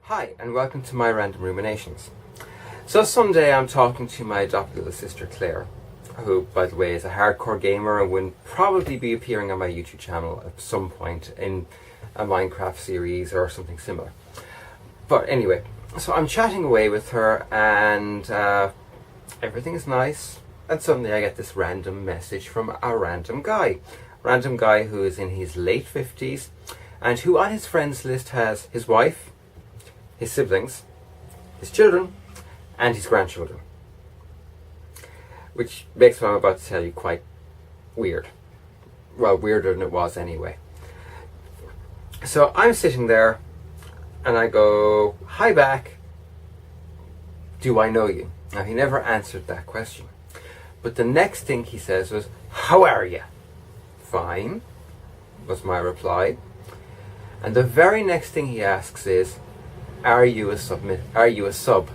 Hi, and welcome to my random ruminations. So someday I'm talking to my adopted little sister Claire, who, by the way, is a hardcore gamer and will probably be appearing on my YouTube channel at some point in a Minecraft series or something similar. But anyway, so I'm chatting away with her and everything is nice, and suddenly I get this random message from a random guy who is in his late 50s and who on his friends list has his wife, his siblings, his children, and his grandchildren. Which makes what I'm about to tell you quite weird. Well, weirder than it was anyway. So I'm sitting there and I go, "Hi back, do I know you?" Now he never answered that question. But the next thing he says was, "How are you?" "Fine," was my reply. And the very next thing he asks is, Are you a sub?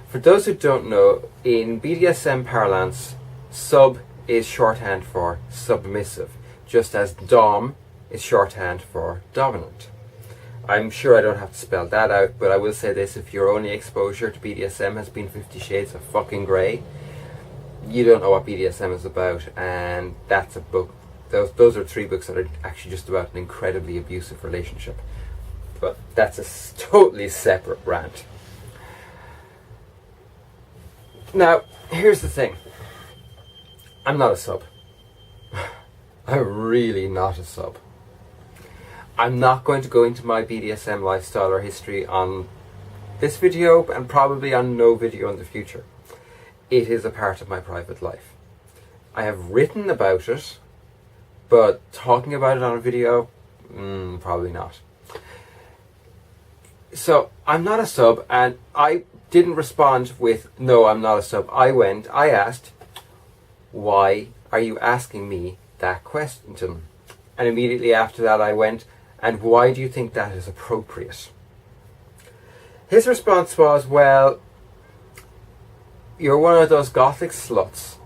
For those who don't know, in BDSM parlance, sub is shorthand for submissive, just as dom is shorthand for dominant. I'm sure I don't have to spell that out, but I will say this: if your only exposure to BDSM has been 50 Shades of fucking Grey, you don't know what BDSM is about, and that's a book. Those are 3 books that are actually just about an incredibly abusive relationship. But that's a totally separate rant. Now, here's the thing. I'm not a sub. I'm really not a sub. I'm not going to go into my BDSM lifestyle or history on this video, and probably on no video in the future. It is a part of my private life. I have written about it, but talking about it on a video, probably not. So I'm not a sub, and I didn't respond with, "No, I'm not a sub." I asked, "Why are you asking me that question?" And immediately after that I went, "And why do you think that is appropriate?" His response was, "Well, you're one of those gothic sluts,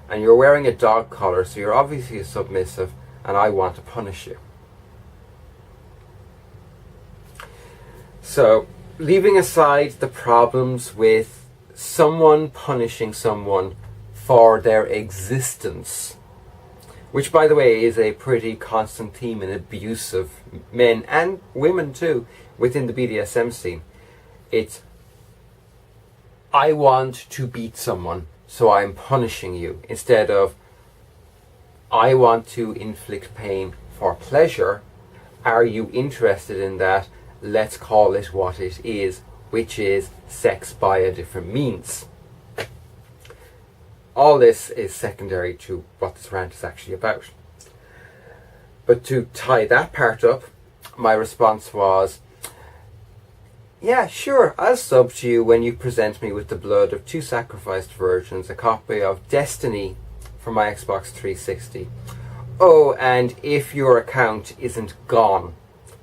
and you're wearing a dog collar, so you're obviously a submissive, and I want to punish you." So, leaving aside the problems with someone punishing someone for their existence, which, by the way, is a pretty constant theme in abuse of men and women too within the BDSM scene. It's, I want to beat someone, so I'm punishing you, instead of, I want to inflict pain for pleasure. Are you interested in that? Let's call it what it is, which is sex by a different means. All this is secondary to what this rant is actually about. But to tie that part up, my response was, "Yeah, sure, I'll sub to you when you present me with the blood of 2 sacrificed virgins, a copy of Destiny for my Xbox 360. Oh, and if your account isn't gone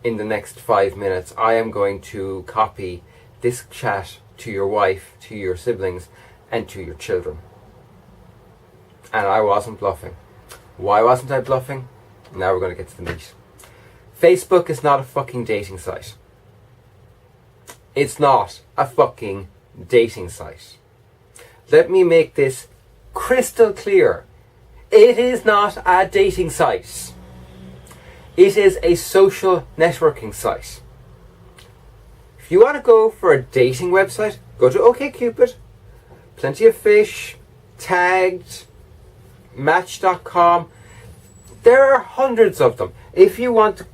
in the next 5 minutes, I am going to copy this chat to your wife, to your siblings, and to your children." And I wasn't bluffing. Why wasn't I bluffing? Now we're going to get to the meat. Facebook is not a fucking dating site. It's not a fucking dating site. Let me make this crystal clear. It is not a dating site. It is a social networking site. If you want to go for a dating website, go to OkCupid, Plenty of Fish, Tagged, Match.com. There are hundreds of them. If you want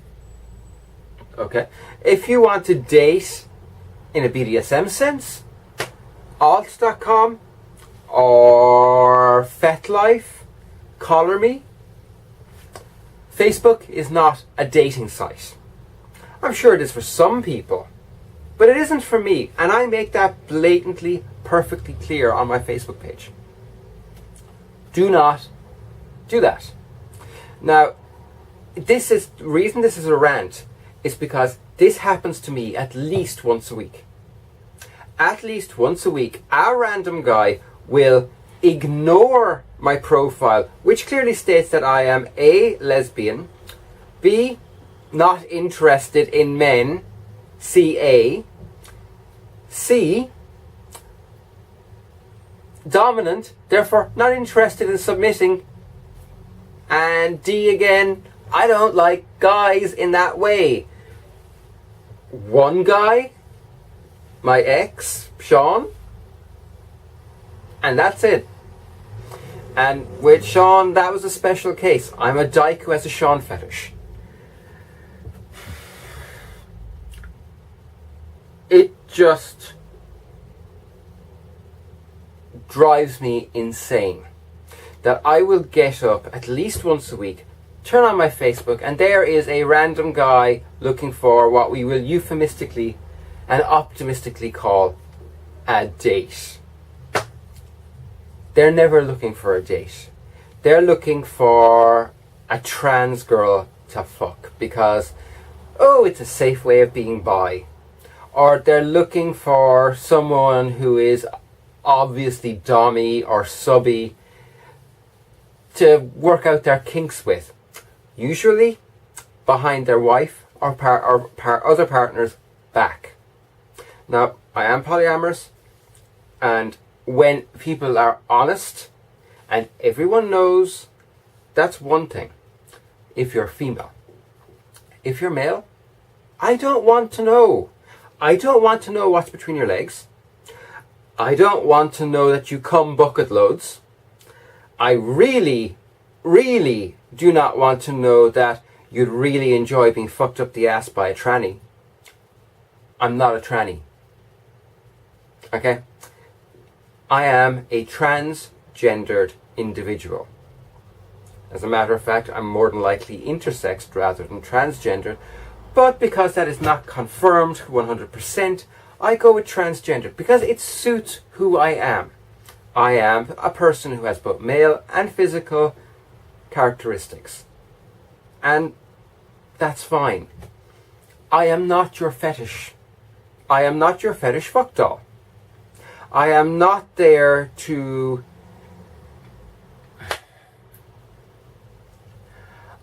to date in a BDSM sense, Alt.com or FetLife, Collar Me. Facebook is not a dating site. I'm sure it is for some people, but it isn't for me, and I make that blatantly, perfectly clear on my Facebook page. Do not do that. Now, the reason this is a rant is because this happens to me at least once a week. At least once a week, a random guy will ignore my profile, which clearly states that I am A, lesbian, B, not interested in men, CA. C, dominant, therefore not interested in submitting. And D again, I don't like guys in that way. One guy, my ex, Sean, and that's it. And with Sean, that was a special case. I'm a dyke who has a Sean fetish. It just drives me insane that I will get up at least once a week, turn on my Facebook, and there is a random guy looking for what we will euphemistically and optimistically call a date. They're never looking for a date. They're looking for a trans girl to fuck because, oh, it's a safe way of being bi. Or they're looking for someone who is obviously dommy or subby to work out their kinks with. Usually behind their wife or other partner's back. Now, I am polyamorous, and when people are honest, and everyone knows, that's one thing. If you're female. If you're male, I don't want to know. I don't want to know what's between your legs. I don't want to know that you come bucket loads. I really, really do not want to know that you'd really enjoy being fucked up the ass by a tranny. I'm not a tranny. Okay? I am a transgendered individual. As a matter of fact, I'm more than likely intersexed rather than transgendered. But because that is not confirmed 100%, I go with transgender because it suits who I am. I am a person who has both male and physical characteristics. And that's fine. I am not your fetish. I am not your fetish fuck doll. I am not there to...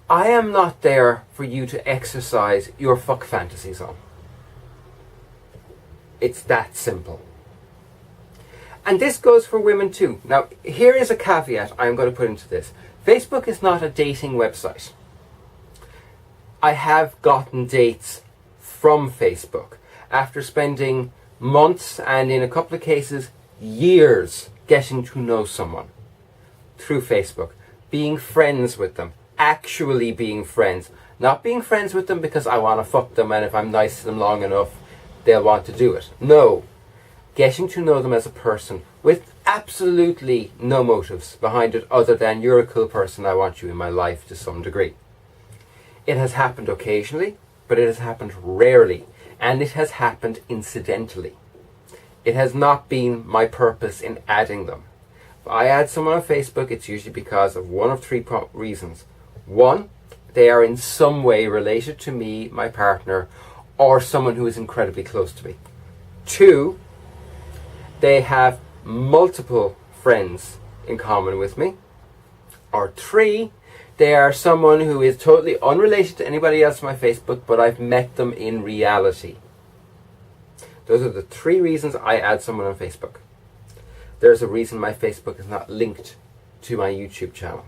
I am not there for you to exercise your fuck fantasies on. It's that simple. And this goes for women too. Now, here is a caveat I'm going to put into this. Facebook is not a dating website. I have gotten dates from Facebook after spending months and in a couple of cases years getting to know someone through Facebook, being friends with them, actually being friends, not being friends with them because I want to fuck them and if I'm nice to them long enough they'll want to do it. No, getting to know them as a person with absolutely no motives behind it other than you're a cool person, I want you in my life to some degree. It has happened occasionally, but it has happened rarely, and it has happened incidentally. It has not been my purpose in adding them. If I add someone on Facebook, it's usually because of one of three reasons. One, they are in some way related to me, my partner, or someone who is incredibly close to me. Two, they have multiple friends in common with me. Or three, they are someone who is totally unrelated to anybody else on my Facebook, but I've met them in reality. Those are the three reasons I add someone on Facebook. There's a reason my Facebook is not linked to my YouTube channel.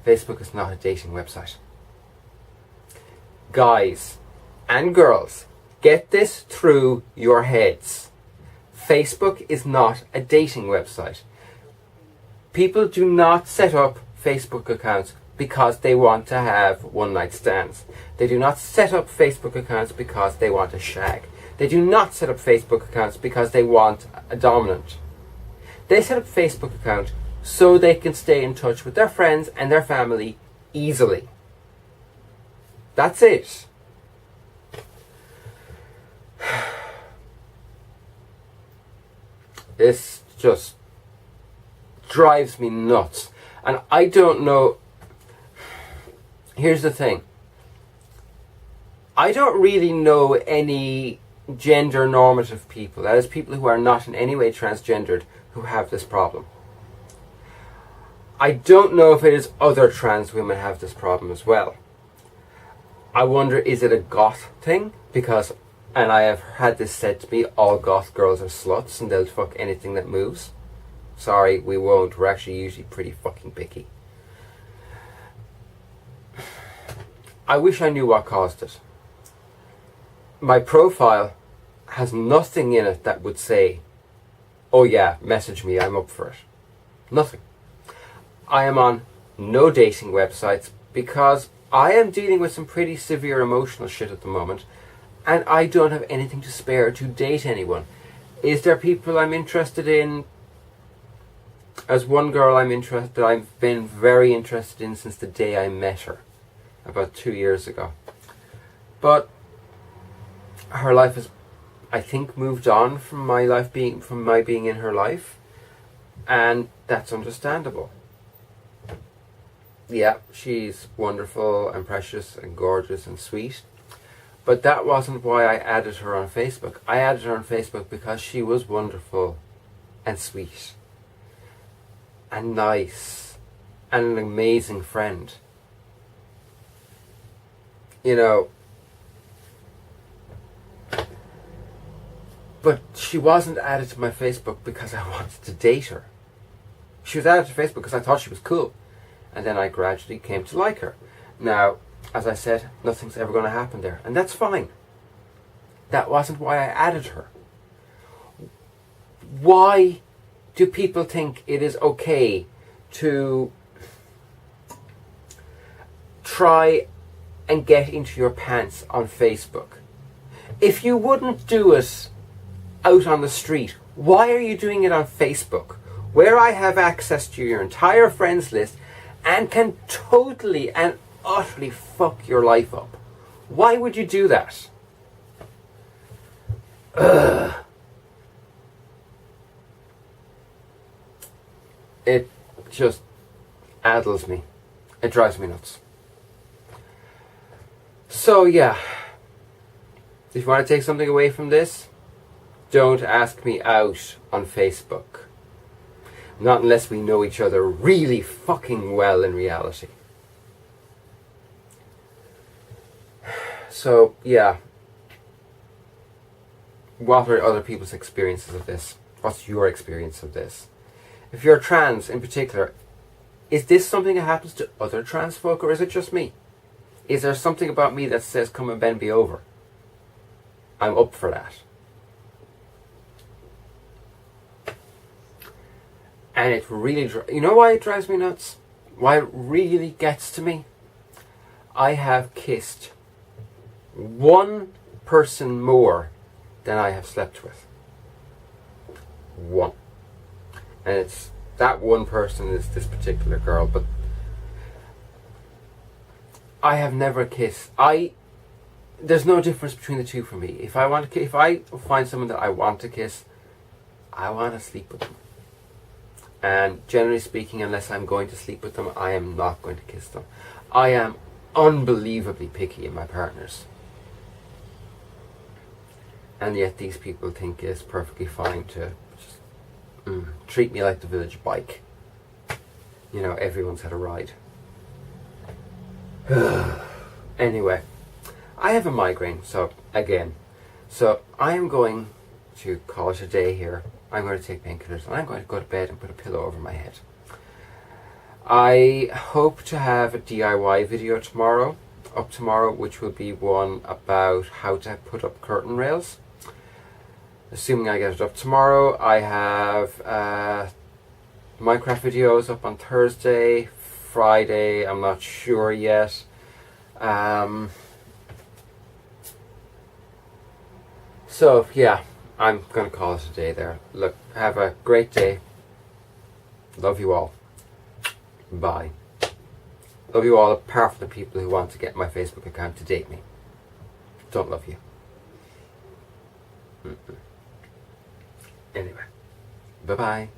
Facebook is not a dating website. Guys and girls, get this through your heads. Facebook is not a dating website. People do not set up Facebook accounts because they want to have one-night stands. They do not set up Facebook accounts because they want a shag. They do not set up Facebook accounts because they want a dominant. They set up Facebook accounts so they can stay in touch with their friends and their family easily. That's it. This just drives me nuts. And I don't know. Here's the thing. I don't really know any gender normative people, that is people who are not in any way transgendered, who have this problem. I don't know if it is other trans women have this problem as well. I wonder, is it a goth thing? Because, and I have had this said to me, all goth girls are sluts and they'll fuck anything that moves. Sorry, we won't. We're actually usually pretty fucking picky. I wish I knew what caused it. My profile has nothing in it that would say, oh yeah, message me, I'm up for it. Nothing. I am on no dating websites because I am dealing with some pretty severe emotional shit at the moment, and I don't have anything to spare to date anyone. Is there people I'm interested in? As one girl I've been very interested in since the day I met her, about 2 years ago. But her life has, I think, moved on from my being in her life, and that's understandable. Yeah, she's wonderful and precious and gorgeous and sweet, but that wasn't why I added her on Facebook. I added her on Facebook because she was wonderful and sweet and nice and an amazing friend. You know, but she wasn't added to my Facebook because I wanted to date her. She was added to Facebook because I thought she was cool. And then I gradually came to like her. Now, as I said, nothing's ever going to happen there. And that's fine. That wasn't why I added her. Why do people think it is okay to try and get into your pants on Facebook? If you wouldn't do it out on the street, why are you doing it on Facebook, where I have access to your entire friends list and can totally and utterly fuck your life up? Why would you do that? Ugh. It just addles me. It drives me nuts. So yeah, if you want to take something away from this, don't ask me out on Facebook. Not unless we know each other really fucking well in reality. So, yeah. What are other people's experiences of this? What's your experience of this? If you're trans in particular, is this something that happens to other trans folk, or is it just me? Is there something about me that says, come and bend me over? I'm up for that. And it really, you know why it drives me nuts? Why it really gets to me? I have kissed one person more than I have slept with. One. And it's, that one person is this particular girl, but I have never kissed. There's no difference between the two for me. If I find someone that I want to kiss, I want to sleep with them. And generally speaking, unless I'm going to sleep with them, I am not going to kiss them. I am unbelievably picky in my partners. And yet these people think it's perfectly fine to just treat me like the village bike. You know, everyone's had a ride. Anyway, I have a migraine, so I am going to call it a day here. I'm going to take painkillers and I'm going to go to bed and put a pillow over my head. I hope to have a DIY video up tomorrow, which will be one about how to put up curtain rails. Assuming I get it up tomorrow. I have Minecraft videos up on Thursday, Friday, I'm not sure yet. So yeah, I'm going to call it a day there. Look, have a great day. Love you all. Bye. Love you all apart from the people who want to get my Facebook account to date me. Don't love you. Anyway, bye-bye.